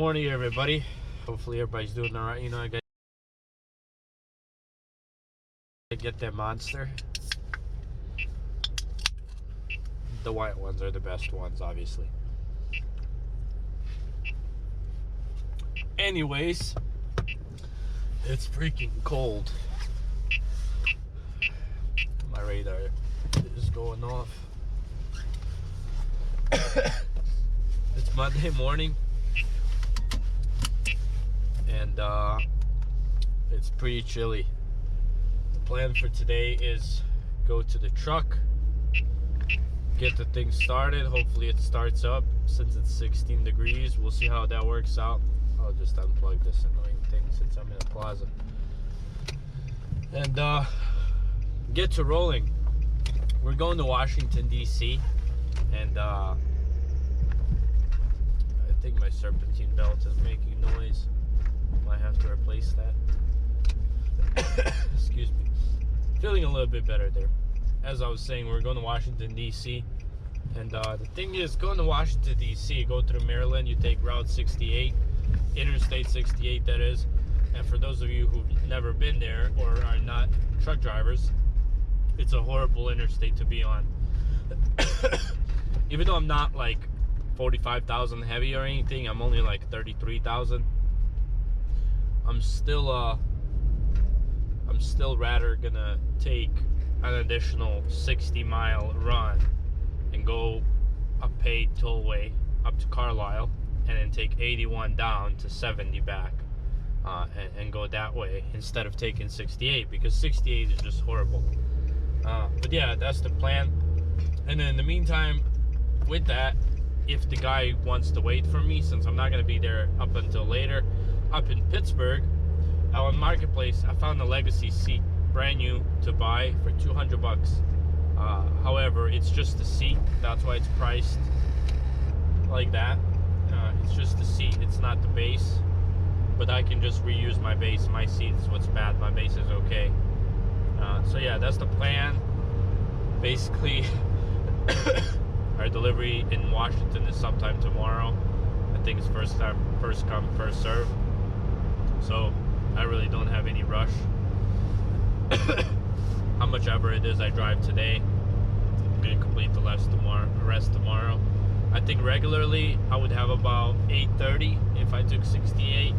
Morning, everybody. Hopefully, everybody's doing all right. I got to get that Monster. The white ones are the best ones, obviously. Anyways, it's freaking cold. My radar is going off. It's Monday morning. And it's pretty chilly. The plan for today is go to the truck, get the thing started. Hopefully it starts up. Since it's 16 degrees, we'll see how that works out. I'll just unplug this annoying thing since I'm in a plaza. And get to rolling. We're going to Washington, D.C. And I think my serpentine belt is making noise. I have to replace that. Excuse me. Feeling a little bit better there. As I was saying, we're going to Washington, D.C. And the thing is, going to Washington, D.C., go through Maryland, you take Route 68, Interstate 68, that is. And for those of you who've never been there or are not truck drivers, it's a horrible interstate to be on. Even though I'm not like 45,000 heavy or anything, I'm only like 33,000. I'm still rather gonna take an additional 60-mile run and go a paid tollway up to Carlisle, and then take 81 down to 70 back, and go that way instead of taking 68, because 68 is just horrible. But yeah, that's the plan. And then in the meantime, with that, if the guy wants to wait for me, since I'm not gonna be there up until later, up in Pittsburgh, on Marketplace, I found a Legacy seat, brand new to buy for $200. However, it's just the seat. That's why it's priced like that. It's just the seat. It's not the base. But I can just reuse my base. My seat is what's bad. My base is okay. So yeah, that's the plan. Basically, our delivery in Washington is sometime tomorrow. I think it's first come, first serve. So I really don't have any rush. How much ever it is I drive today, I'm gonna complete the rest tomorrow. I think regularly I would have about 8:30 if I took 68.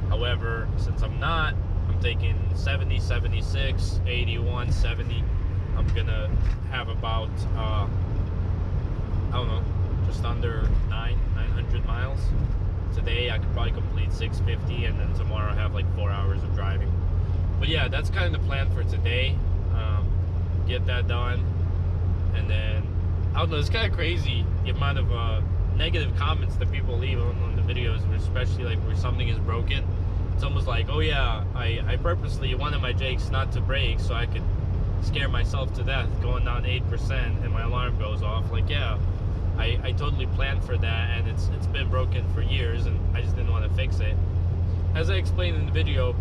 However, since I'm not, I'm taking 70, 76, 81, 70. I'm gonna have about I don't know, just under 900 miles. Today I could probably complete 650, and then tomorrow I have like 4 hours of driving. But yeah, that's kind of the plan for today. Get that done, and then I don't know, it's kind of crazy the amount of negative comments that people leave on the videos, especially like where something is broken. It's almost like, oh yeah, I purposely wanted my Jakes not to break so I could scare myself to death going down 8% and my alarm goes off. Like, yeah, I totally planned for that, and it's been broken for years, and I just didn't want to fix it. As I explained in the video,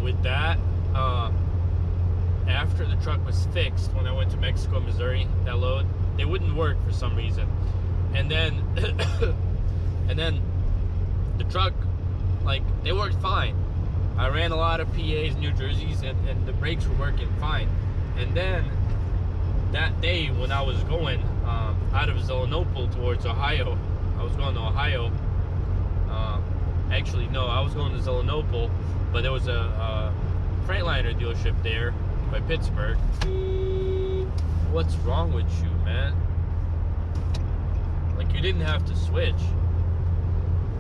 with that, after the truck was fixed, when I went to Mexico, Missouri, that load, they wouldn't work for some reason. And then, and then the truck, like, they worked fine. I ran a lot of PAs, New Jerseys, and the brakes were working fine. And then that day when I was going out of Zelenople towards Ohio, I was going to Ohio. Actually, no, I was going to Zelenople, but there was a Freightliner dealership there by Pittsburgh. What's wrong with you, man? Like, you didn't have to switch.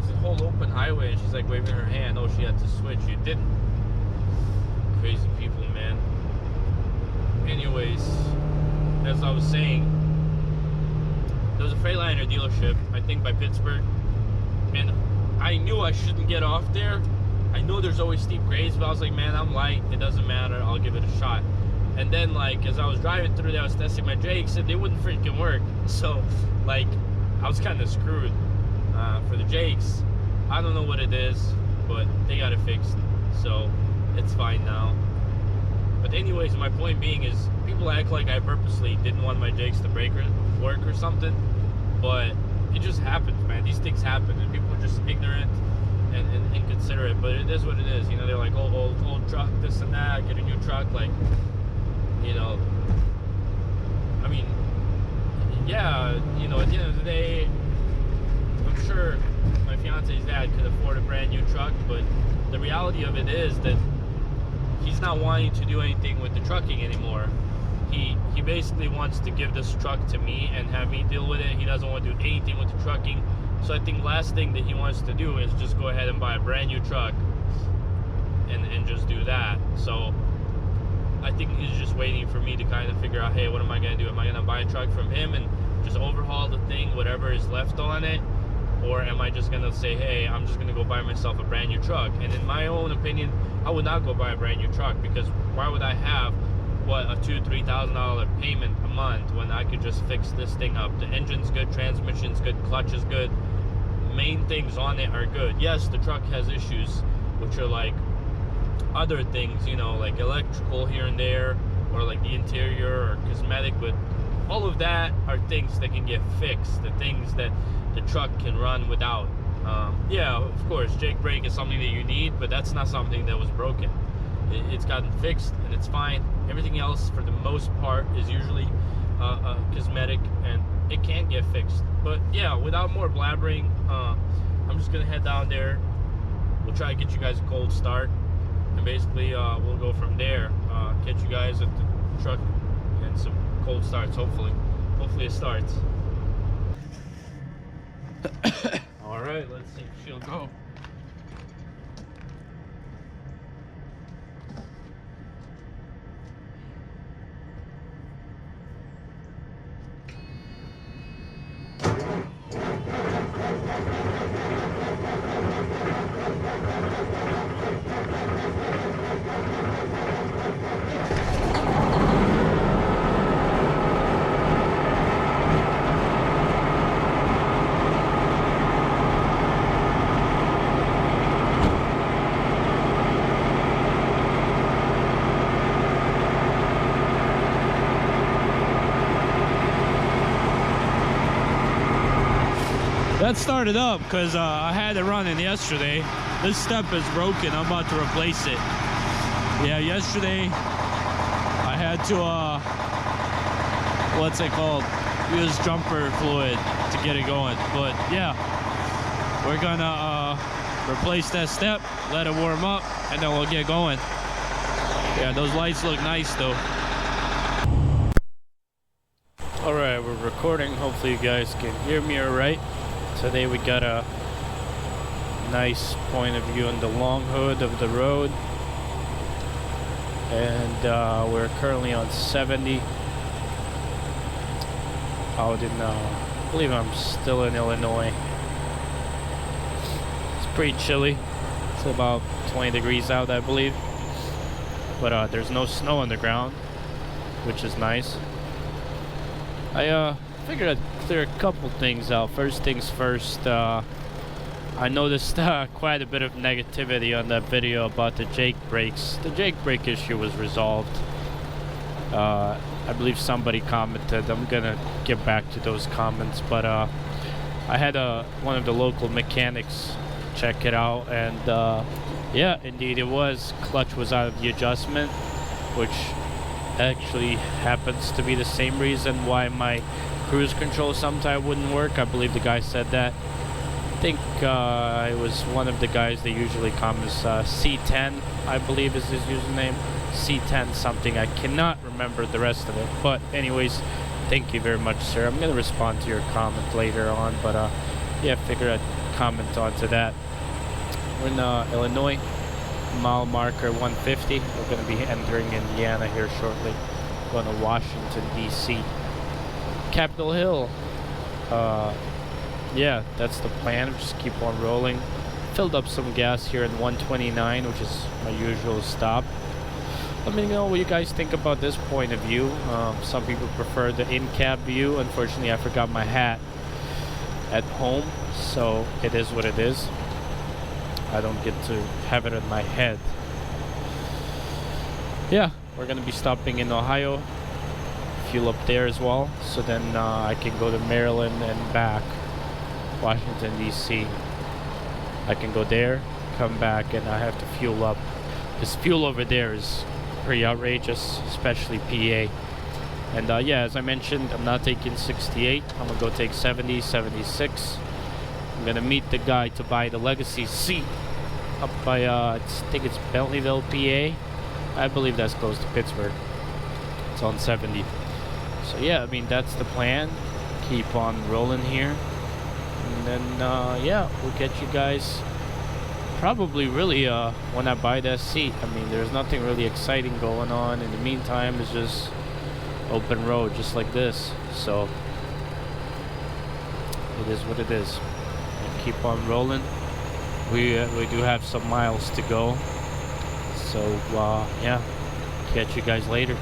It's a whole open highway, and she's like waving her hand. Oh, she had to switch. You didn't. Crazy people, man. Anyways, as I was saying, there was a Freightliner dealership, I think by Pittsburgh, and I knew I shouldn't get off there. I know there's always steep grades, but I was like, man, I'm light, it doesn't matter, I'll give it a shot. And then, like, as I was driving through there, I was testing my Jakes, and they wouldn't freaking work. So, like, I was kind of screwed for the Jakes. I don't know what it is, but they got it fixed, so it's fine now. But anyways, my point being is, people act like I purposely didn't want my Jakes to break or work or something, but it just happens, man. These things happen, and people are just ignorant and inconsiderate. But it is what it is. You know, they're like, oh, old truck, this and that. Get a new truck, like, you know. I mean, yeah, you know, at the end of the day, I'm sure my fiance's dad could afford a brand new truck, but the reality of it is that he's not wanting to do anything with the trucking anymore. He basically wants to give this truck to me and have me deal with it. He doesn't want to do anything with the trucking. So I think last thing that he wants to do is just go ahead and buy a brand new truck and just do that. So I think he's just waiting for me to kind of figure out, hey, what am I going to do? Am I going to buy a truck from him and just overhaul the thing, whatever is left on it? Or am I just going to say, hey, I'm just going to go buy myself a brand new truck? And in my own opinion, I would not go buy a brand new truck, because why would I have, what, a $2,000-$3,000 payment a month when I could just fix this thing up? The engine's good, transmission's good, clutch is good, main things on it are good. Yes, the truck has issues, which are like other things, you know, like electrical here and there, or like the interior or cosmetic, but all of that are things that can get fixed, the things that the truck can run without. Yeah, of course, Jake brake is something that you need, but that's not something that was broken. It's gotten fixed and it's fine. Everything else, for the most part, is usually cosmetic, and it can get fixed. But yeah, without more blabbering, I'm just gonna head down there. We'll try to get you guys a cold start, and basically we'll go from there. Catch you guys at the truck and some cold starts. Hopefully it starts. All right, let's see if she'll go. That started up because I had it running yesterday. This step is broken. I'm about to replace it. Yeah, yesterday I had to what's it called, use jumper fluid to get it going. But yeah, we're gonna replace that step, let it warm up, and then we'll get going. Yeah, those lights look nice though. All right, we're recording. Hopefully you guys can hear me all right. Today we got a nice point of view on the long hood of the road, and we're currently on 70 out in I believe I'm still in Illinois. It's pretty chilly. It's about 20 degrees out, I believe, but there's no snow on the ground, which is nice. I figured I'd clear a couple things out. First things first, I noticed quite a bit of negativity on that video about the Jake brakes. The Jake brake issue was resolved. I believe somebody commented. I'm gonna get back to those comments, but I had one of the local mechanics check it out, and yeah, indeed it was. Clutch was out of the adjustment, which actually happens to be the same reason why my cruise control sometimes wouldn't work. I believe the guy said that. I think it was one of the guys that usually comments, C10 I believe is his username, C10 something. I cannot remember the rest of it, but anyways, thank you very much, sir. I'm gonna respond to your comment later on, but yeah, figure I'd comment onto that. We're in Illinois, mile marker 150. We're gonna be entering Indiana here shortly, going to Washington DC. Capitol Hill. Yeah, that's the plan. Just keep on rolling. Filled up some gas here in 129, which is my usual stop. Let me know what you guys think about this point of view. Some people prefer the in-cab view. Unfortunately, I forgot my hat at home, so it is what it is. I don't get to have it in my head. Yeah, we're gonna be stopping in Ohio. Fuel up there as well, so then I can go to Maryland and back. Washington DC. I can go there, come back, and I have to fuel up. This fuel over there is pretty outrageous, especially PA. And yeah, as I mentioned, I'm not taking 68. I'm gonna go take 70, 76. I'm gonna meet the guy to buy the Legacy seat up by I think it's Bentleyville, PA. I believe that's close to Pittsburgh. It's on 70. So yeah, I mean, that's the plan. Keep on rolling here, and then yeah, we'll get you guys probably really when I buy that seat. I mean, there's nothing really exciting going on. In the meantime, it's just open road, just like this. So it is what it is. And keep on rolling. We do have some miles to go. So yeah, catch you guys later.